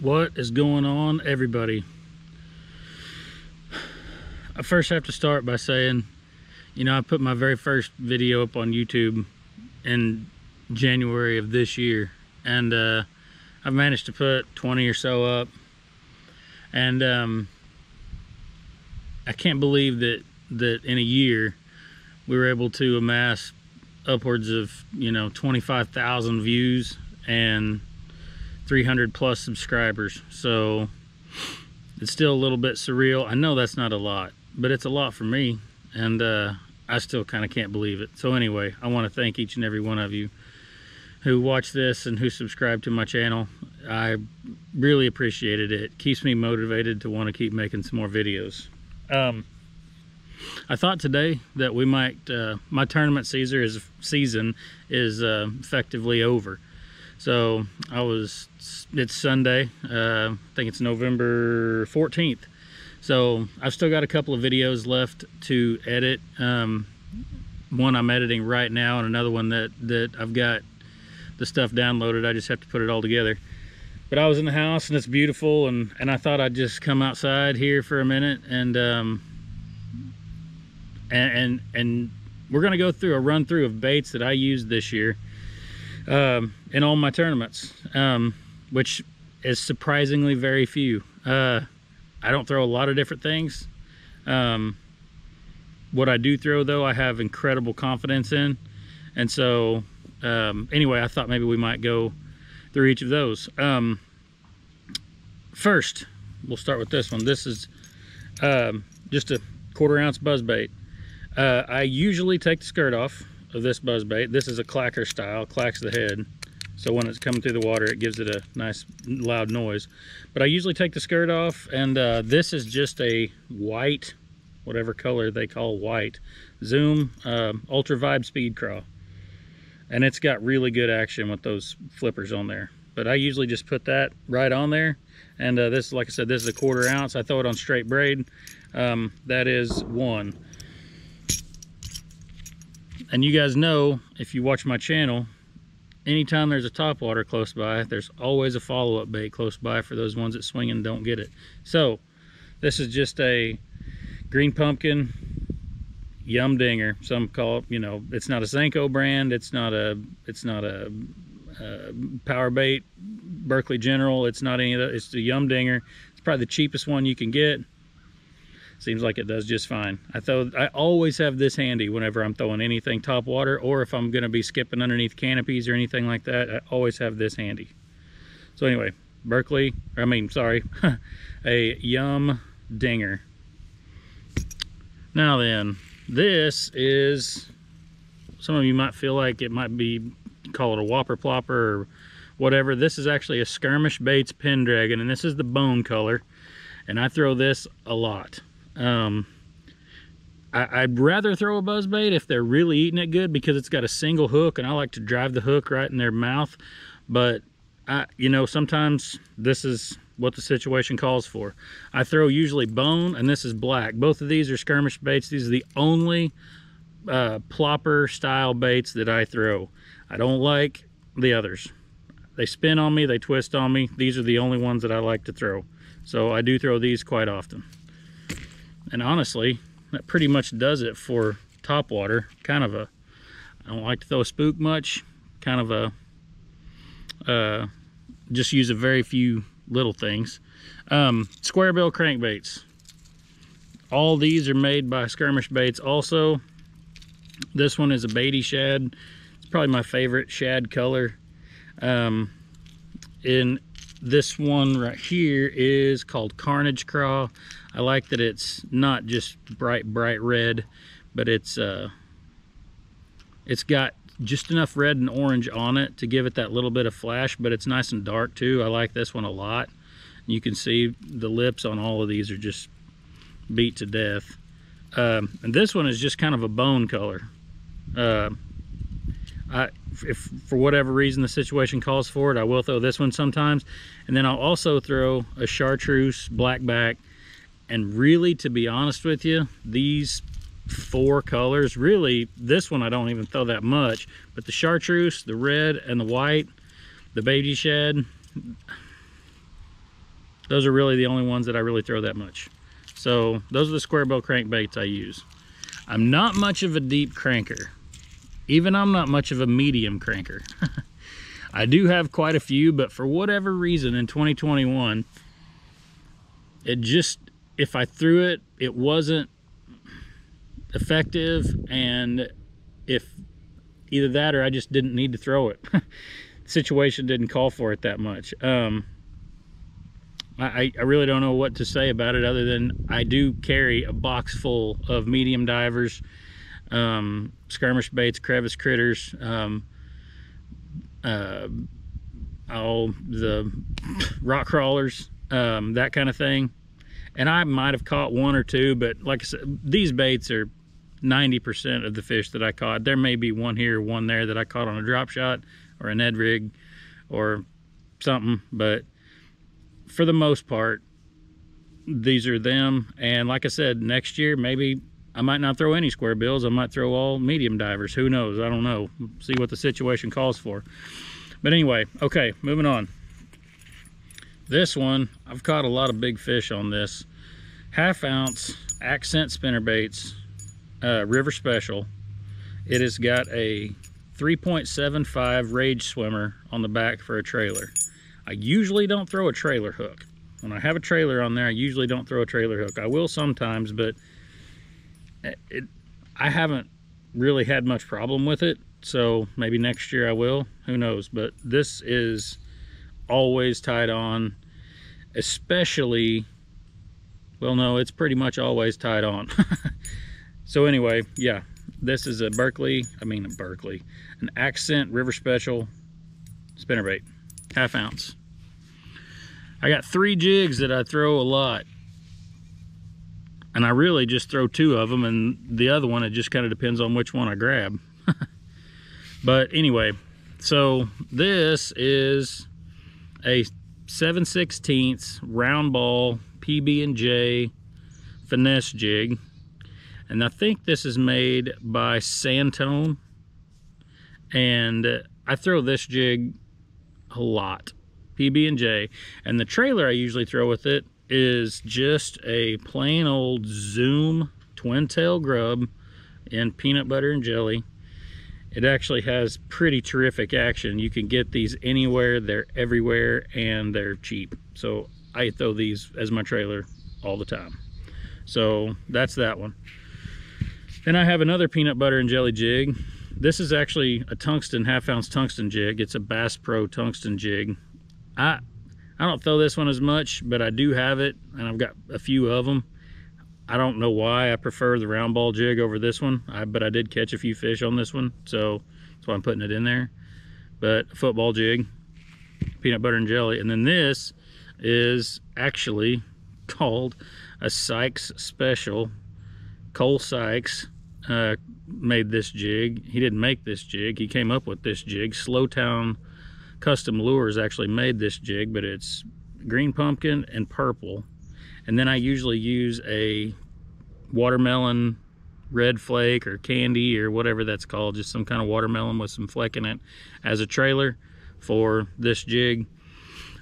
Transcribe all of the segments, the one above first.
What is going on, everybody? I first have to start by saying, I put my very first video up on YouTube in January of this year, and I've managed to put 20 or so up, and I can't believe that in a year we were able to amass upwards of 25,000 views and 300 plus subscribers. So it's still a little bit surreal. I know that's not a lot, but it's a lot for me, and I still kind of can't believe it. So anyway, I want to thank each and every one of you who watch this and who subscribe to my channel. I really appreciate it. It keeps me motivated to want to keep making some more videos. I thought today that we might, my tournament season is effectively over. So it's Sunday, I think it's November 14th. So I've still got a couple of videos left to edit. One I'm editing right now, and another one that I've got the stuff downloaded. I just have to put it all together. But I was in the house and it's beautiful, and I thought I'd just come outside here for a minute and we're gonna go through a run through of baits that I used this year in all my tournaments, which is surprisingly very few. I don't throw a lot of different things. What I do throw, though, I have incredible confidence in, and so anyway, I thought maybe we might go through each of those. First, we'll start with this one. This is just a 1/4 ounce buzzbait. I usually take the skirt off of this buzzbait. This is a clacker style, clacks the head, so when it's coming through the water it gives it a nice loud noise. But I usually take the skirt off, and this is just a white, whatever color they call white, Zoom Ultra Vibe Speed Craw, and it's got really good action with those flippers on there. But I usually just put that right on there, and this, like I said, this is a 1/4 ounce. I throw it on straight braid. That is one. And you guys know, if you watch my channel, anytime there's a topwater close by, there's always a follow-up bait close by for those ones that swing and don't get it. So this is just a green pumpkin Yumdinger. Some call it, it's not a Senko brand, it's not a power bait Berkeley General, it's not any of that. It's the Yumdinger. It's probably the cheapest one you can get. Seems like it does just fine. I always have this handy whenever I'm throwing anything top water, or if I'm going to be skipping underneath canopies or anything like that. I always have this handy. So anyway, a Yumdinger. Now then, this is, some of you might feel like it might be, call it a whopper plopper or whatever. This is actually a Skirmish Baits Pendragon, and this is the bone color, and I throw this a lot. I'd rather throw a buzzbait if they're really eating it good, because it's got a single hook and I like to drive the hook right in their mouth. But sometimes this is what the situation calls for. I throw usually bone, and this is black. Both of these are Skirmish baits. These are the only plopper style baits that I throw. I don't like the others. They spin on me, they twist on me. These are the only ones that I like to throw. So I do throw these quite often. And honestly, that pretty much does it for topwater. I don't like to throw a spook much. Just use a very few little things. Square bill crankbaits. All these are made by Skirmish Baits also. This one is a baity shad. It's probably my favorite shad color. In this one right here is called Carnage Craw. I like that it's not just bright red, but it's got just enough red and orange on it to give it that little bit of flash, but it's nice and dark too. I like this one a lot. You can see the lips on all of these are just beat to death. And this one is just kind of a bone color. If for whatever reason the situation calls for it, I will throw this one sometimes. And then I'll also throw a chartreuse blackback. And really, to be honest with you, these 4 colors, really, this one I don't even throw that much, but the chartreuse, the red, and the white, the baity shad, Those are really the only ones that I really throw that much. So those are the square bill crankbaits I use. I'm not much of a deep cranker. Even I'm not much of a medium cranker. I do have quite a few, but for whatever reason in 2021, it just, if I threw it, it wasn't effective, and if either that or I just didn't need to throw it. The situation didn't call for it that much. I really don't know what to say about it other than I do carry a box full of medium divers, skirmish baits, crevice critters, all the rock crawlers, that kind of thing. And I might have caught one or two, but like I said, these baits are 90% of the fish that I caught. There may be one here, one there that I caught on a drop shot or a Ned rig or something, but for the most part, these are them. And like I said, next year, maybe I might not throw any square bills. I might throw all medium divers. Who knows? I don't know. See what the situation calls for. But anyway, okay, moving on. This one, I've caught a lot of big fish on this. 1/2 ounce accent spinnerbaits, River Special. It has got a 3.75 Rage Swimmer on the back for a trailer. I usually don't throw a trailer hook. When I have a trailer on there, I usually don't throw a trailer hook. I will sometimes, but I haven't really had much problem with it. So maybe next year I will, who knows. But this is always tied on, especially, well, no, it's pretty much always tied on. So anyway, yeah, this is an accent River Special spinnerbait, 1/2 ounce. I got 3 jigs that I throw a lot, and I really just throw 2 of them, and the other one, it just kind of depends on which one I grab. But anyway, so this is a 7/16 round ball PB&J finesse jig, and I think this is made by Santone, and I throw this jig a lot, PB&J. And the trailer I usually throw with it is just a plain old Zoom twin tail grub in peanut butter and jelly. It actually has pretty terrific action. You can get these anywhere, they're everywhere, and they're cheap. So I throw these as my trailer all the time. So that's that one. Then I have another peanut butter and jelly jig. This is actually a tungsten, 1/2 ounce tungsten jig. It's a Bass Pro tungsten jig. I don't throw this one as much, but I do have it, and I've got a few of them. I don't know why I prefer the round ball jig over this one, but I did catch a few fish on this one, so that's why I'm putting it in there. But a football jig, peanut butter and jelly. And then this is actually called a Sykes Special. Cole Sykes made this jig. He didn't make this jig, he came up with this jig. Slowtown Custom Lures actually made this jig, but it's green pumpkin and purple. And then I usually use a watermelon red flake or candy or whatever that's called, just some kind of watermelon with some fleck in it, as a trailer for this jig.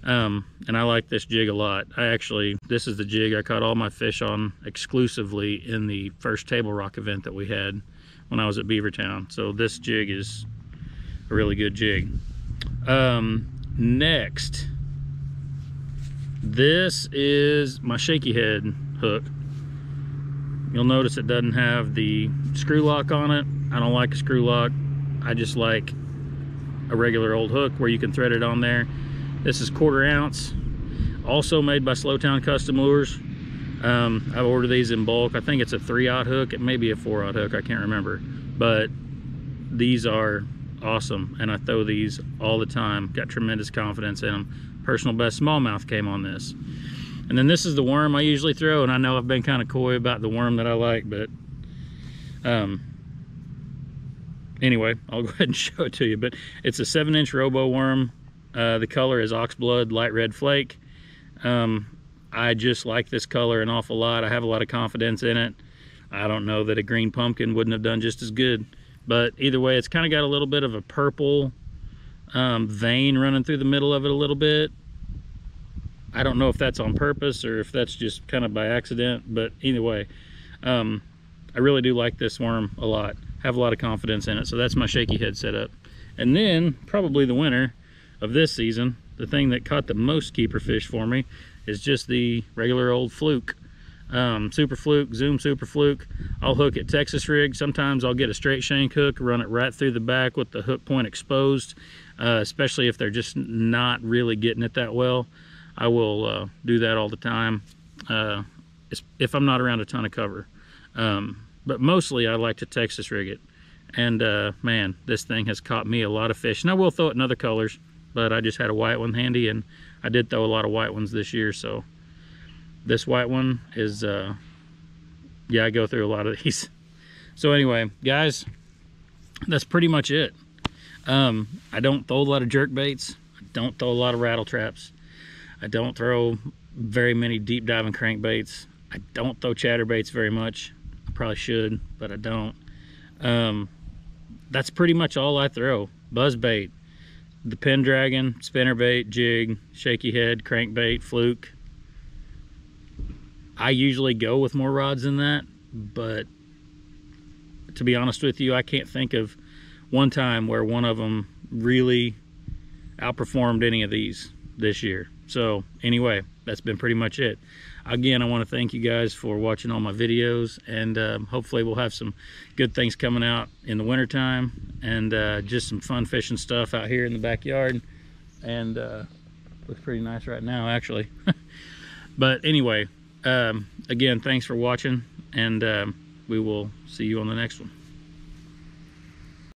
And I like this jig a lot. This is the jig I caught all my fish on exclusively in the first Table Rock event that we had when I was at Beavertown. So this jig is a really good jig. Next, this is my shaky head hook. You'll notice it doesn't have the screw lock on it. I don't like a screw lock. I just like a regular old hook where you can thread it on there. This is 1/4 ounce, also made by Slowtown Custom Lures. I've ordered these in bulk. I think it's a 3/0 hook. It may be a 4/0 hook, I can't remember. But these are awesome, and I throw these all the time. Got tremendous confidence in them. Personal best smallmouth came on this. And then this is the worm I usually throw, and I know I've been kind of coy about the worm that I like, but anyway, I'll go ahead and show it to you. But it's a 7-inch robo worm. The color is oxblood light red flake. I just like this color an awful lot. I have a lot of confidence in it. I don't know that a green pumpkin wouldn't have done just as good, but either way, it's kind of got a little bit of a purple vein running through the middle of it a little bit. I don't know if that's on purpose or if that's just kind of by accident, but either way, I really do like this worm a lot. Have a lot of confidence in it. So that's my shaky head setup. And then probably the winner of this season, the thing that caught the most keeper fish for me, is just the regular old Fluke. Super Fluke, Zoom Super Fluke. I'll hook at Texas rig. Sometimes I'll get a straight shank hook, run it right through the back with the hook point exposed, especially if they're just not really getting it that well. I will do that all the time if I'm not around a ton of cover. But mostly I like to Texas rig it. And man, this thing has caught me a lot of fish. And I will throw it in other colors, but I just had a white one handy, and I did throw a lot of white ones this year. So this white one is, yeah, I go through a lot of these. So anyway, guys, that's pretty much it. I don't throw a lot of jerk baits. I don't throw a lot of rattle traps. I don't throw very many deep diving crankbaits. I don't throw chatterbaits very much. I probably should, but I don't. That's pretty much all I throw. Buzzbait, the Pendragon, spinnerbait, jig, shaky head, crankbait, fluke. I usually go with more rods than that, but to be honest with you, I can't think of one time where one of them really outperformed any of these this year. So anyway, that's been pretty much it. Again, I want to thank you guys for watching all my videos, and hopefully we'll have some good things coming out in the winter time, and just some fun fishing stuff out here in the backyard. And looks pretty nice right now, actually. But anyway, again, thanks for watching, and we will see you on the next one.